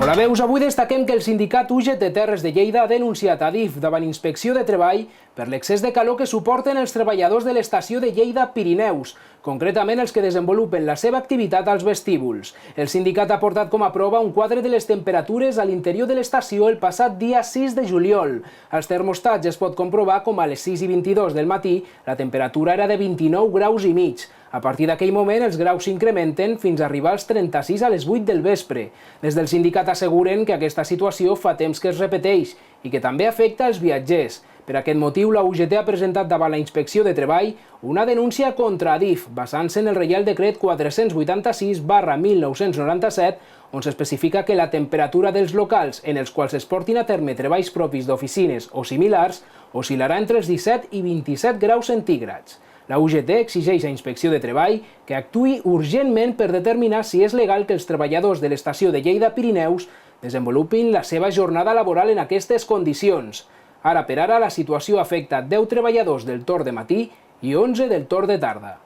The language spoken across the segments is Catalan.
Hola, veus, avui destaquem que el sindicat UGT Terres de Lleida ha denunciat a DIF davant Inspecció de Treball per l'excés de calor que suporten els treballadors de l'estació de Lleida Pirineus, concretament els que desenvolupen la seva activitat als vestíbuls. El sindicat ha portat com a prova un quadre de les temperatures a l'interior de l'estació el passat dia 6 de juliol. Als termostats es pot comprovar com a les 6:22 del matí la temperatura era de 29 graus i mig. A partir d'aquell moment, els graus s'incrementen fins a arribar als 36 a les 8 del vespre. Des del sindicat asseguren que aquesta situació fa temps que es repeteix i que també afecta els viatgers. Per aquest motiu, la UGT ha presentat davant la Inspecció de Treball una denúncia contra DIF, basant-se en el Reial Decret 486/1997, on s'especifica que la temperatura dels locals en els quals es portin a terme treballs propis d'oficines o similars oscil·larà entre els 17 i 27 graus centígrads. La UGT exigeix a Inspecció de Treball que actuï urgentment per determinar si és legal que els treballadors de l'estació de Lleida Pirineus desenvolupin la seva jornada laboral en aquestes condicions. Ara per ara, la situació afecta 10 treballadors del torn de matí i 11 del torn de tarda.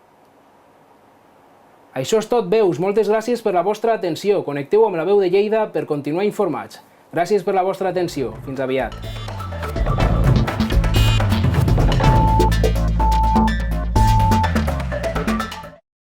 Això és tot, veus. Moltes gràcies per la vostra atenció. Connecteu amb la veu de Lleida per continuar informats. Gràcies per la vostra atenció. Fins aviat.